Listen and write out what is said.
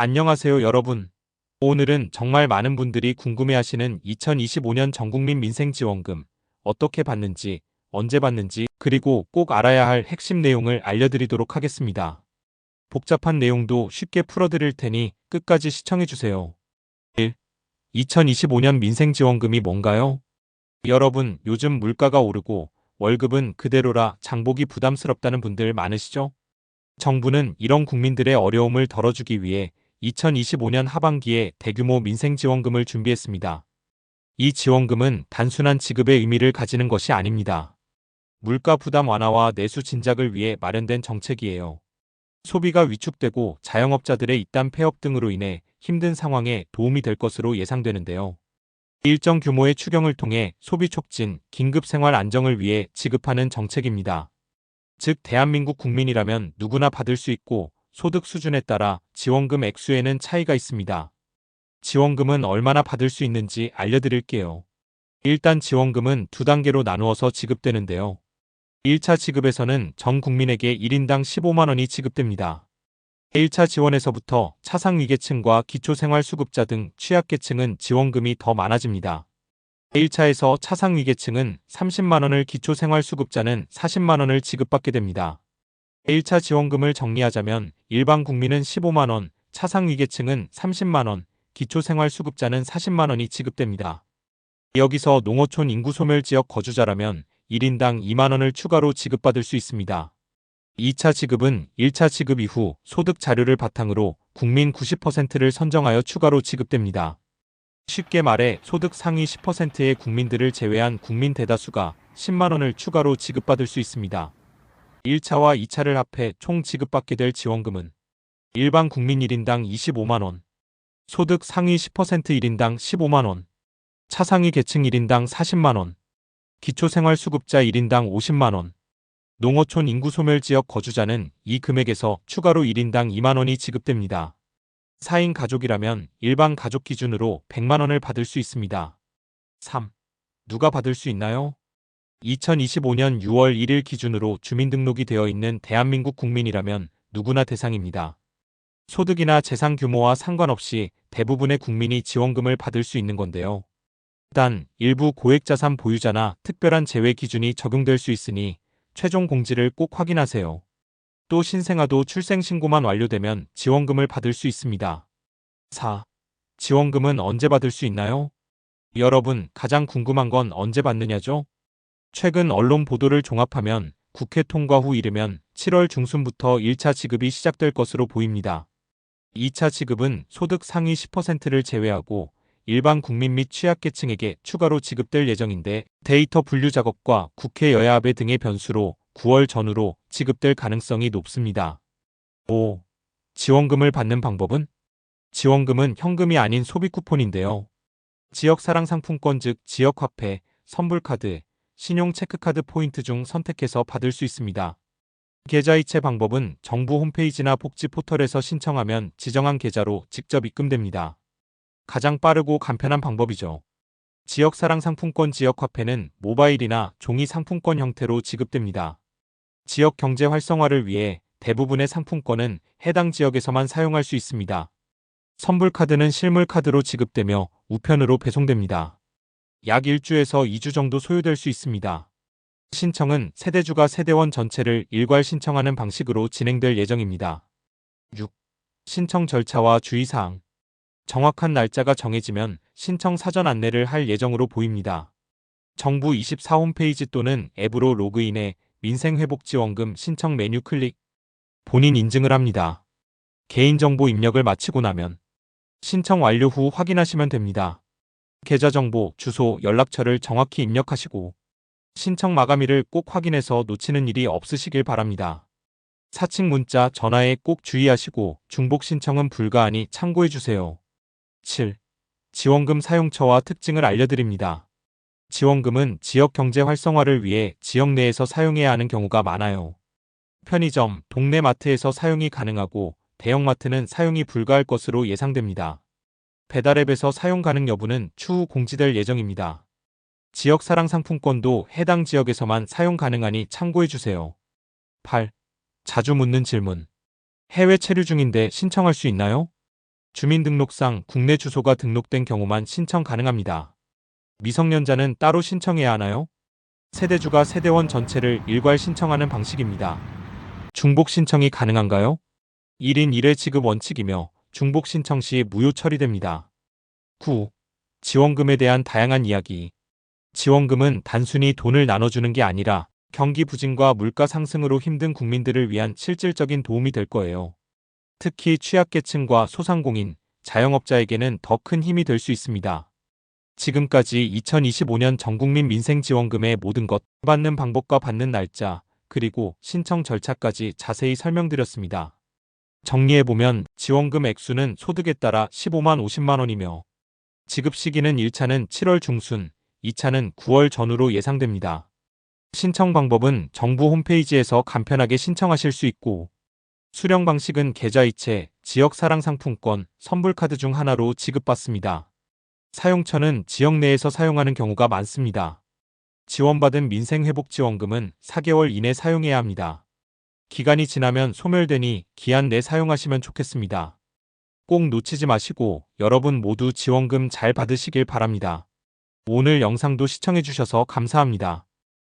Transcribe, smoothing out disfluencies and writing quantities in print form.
안녕하세요, 여러분. 오늘은 정말 많은 분들이 궁금해하시는 2025년 전국민 민생지원금 어떻게 받는지, 언제 받는지, 그리고 꼭 알아야 할 핵심 내용을 알려드리도록 하겠습니다. 복잡한 내용도 쉽게 풀어드릴 테니 끝까지 시청해주세요. 1. 2025년 민생지원금이 뭔가요? 여러분, 요즘 물가가 오르고 월급은 그대로라 장보기 부담스럽다는 분들 많으시죠? 정부는 이런 국민들의 어려움을 덜어주기 위해 2025년 하반기에 대규모 민생지원금을 준비했습니다. 이 지원금은 단순한 지급의 의미를 가지는 것이 아닙니다. 물가 부담 완화와 내수 진작을 위해 마련된 정책이에요. 소비가 위축되고 자영업자들의 잇단 폐업 등으로 인해 힘든 상황에 도움이 될 것으로 예상되는데요. 일정 규모의 추경을 통해 소비 촉진, 긴급 생활 안정을 위해 지급하는 정책입니다. 즉, 대한민국 국민이라면 누구나 받을 수 있고 소득 수준에 따라 지원금 액수에는 차이가 있습니다. 지원금은 얼마나 받을 수 있는지 알려드릴게요. 일단 지원금은 두 단계로 나누어서 지급되는데요. 1차 지급에서는 전 국민에게 1인당 15만 원이 지급됩니다. 1차 지원에서부터 차상위계층과 기초생활수급자 등 취약계층은 지원금이 더 많아집니다. 1차에서 차상위계층은 30만 원을 기초생활수급자는 40만 원을 지급받게 됩니다. 1차 지원금을 정리하자면 일반 국민은 15만 원, 차상위계층은 30만 원, 기초생활수급자는 40만 원이 지급됩니다. 여기서 농어촌 인구소멸지역 거주자라면 1인당 2만 원을 추가로 지급받을 수 있습니다. 2차 지급은 1차 지급 이후 소득 자료를 바탕으로 국민 90%를 선정하여 추가로 지급됩니다. 쉽게 말해 소득 상위 10%의 국민들을 제외한 국민 대다수가 10만 원을 추가로 지급받을 수 있습니다. 1차와 2차를 합해 총 지급받게 될 지원금은 일반 국민 1인당 25만 원, 소득 상위 10% 1인당 15만 원, 차상위 계층 1인당 40만 원, 기초생활수급자 1인당 50만 원, 농어촌 인구소멸지역 거주자는 이 금액에서 추가로 1인당 2만 원이 지급됩니다. 4인 가족이라면 일반 가족 기준으로 100만 원을 받을 수 있습니다. 3. 누가 받을 수 있나요? 2025년 6월 1일 기준으로 주민등록이 되어 있는 대한민국 국민이라면 누구나 대상입니다. 소득이나 재산 규모와 상관없이 대부분의 국민이 지원금을 받을 수 있는 건데요. 단, 일부 고액자산 보유자나 특별한 제외 기준이 적용될 수 있으니 최종 공지를 꼭 확인하세요. 또 신생아도 출생신고만 완료되면 지원금을 받을 수 있습니다. 4. 지원금은 언제 받을 수 있나요? 여러분, 가장 궁금한 건 언제 받느냐죠? 최근 언론 보도를 종합하면 국회 통과 후 이르면 7월 중순부터 1차 지급이 시작될 것으로 보입니다. 2차 지급은 소득 상위 10%를 제외하고 일반 국민 및 취약계층에게 추가로 지급될 예정인데 데이터 분류 작업과 국회 여야합의 등의 변수로 9월 전후로 지급될 가능성이 높습니다. 5. 지원금을 받는 방법은? 지원금은 현금이 아닌 소비 쿠폰인데요. 지역사랑 상품권 즉 지역화폐, 선불카드, 신용체크카드 포인트 중 선택해서 받을 수 있습니다. 계좌이체 방법은 정부 홈페이지나 복지 포털에서 신청하면 지정한 계좌로 직접 입금됩니다. 가장 빠르고 간편한 방법이죠. 지역사랑 상품권 지역화폐는 모바일이나 종이 상품권 형태로 지급됩니다. 지역 경제 활성화를 위해 대부분의 상품권은 해당 지역에서만 사용할 수 있습니다. 선불카드는 실물카드로 지급되며 우편으로 배송됩니다. 약 1주에서 2주 정도 소요될 수 있습니다. 신청은 세대주가 세대원 전체를 일괄 신청하는 방식으로 진행될 예정입니다. 6. 신청 절차와 주의사항. 정확한 날짜가 정해지면 신청 사전 안내를 할 예정으로 보입니다. 정부 24 홈페이지 또는 앱으로 로그인해 민생회복지원금 신청 메뉴 클릭, 본인 인증을 합니다. 개인정보 입력을 마치고 나면 신청 완료 후 확인하시면 됩니다. 계좌정보, 주소, 연락처를 정확히 입력하시고 신청 마감일을 꼭 확인해서 놓치는 일이 없으시길 바랍니다. 사칭 문자, 전화에 꼭 주의하시고 중복 신청은 불가하니 참고해주세요. 7. 지원금 사용처와 특징을 알려드립니다. 지원금은 지역 경제 활성화를 위해 지역 내에서 사용해야 하는 경우가 많아요. 편의점, 동네 마트에서 사용이 가능하고 대형마트는 사용이 불가할 것으로 예상됩니다. 배달앱에서 사용 가능 여부는 추후 공지될 예정입니다. 지역사랑 상품권도 해당 지역에서만 사용 가능하니 참고해주세요. 8. 자주 묻는 질문. 해외 체류 중인데 신청할 수 있나요? 주민등록상 국내 주소가 등록된 경우만 신청 가능합니다. 미성년자는 따로 신청해야 하나요? 세대주가 세대원 전체를 일괄 신청하는 방식입니다. 중복 신청이 가능한가요? 1인 1회 지급 원칙이며 중복 신청 시 무효 처리됩니다. 9. 지원금에 대한 다양한 이야기. 지원금은 단순히 돈을 나눠주는 게 아니라 경기 부진과 물가 상승으로 힘든 국민들을 위한 실질적인 도움이 될 거예요. 특히 취약계층과 소상공인, 자영업자에게는 더 큰 힘이 될 수 있습니다. 지금까지 2025년 전국민 민생지원금의 모든 것, 받는 방법과 받는 날짜, 그리고 신청 절차까지 자세히 설명드렸습니다. 정리해보면 지원금 액수는 소득에 따라 15만 50만 원이며 지급 시기는 1차는 7월 중순, 2차는 9월 전후로 예상됩니다. 신청 방법은 정부 홈페이지에서 간편하게 신청하실 수 있고 수령 방식은 계좌이체, 지역사랑상품권, 선불카드 중 하나로 지급받습니다. 사용처는 지역 내에서 사용하는 경우가 많습니다. 지원받은 민생회복지원금은 4개월 이내 사용해야 합니다. 기간이 지나면 소멸되니 기한 내 사용하시면 좋겠습니다. 꼭 놓치지 마시고 여러분 모두 지원금 잘 받으시길 바랍니다. 오늘 영상도 시청해주셔서 감사합니다.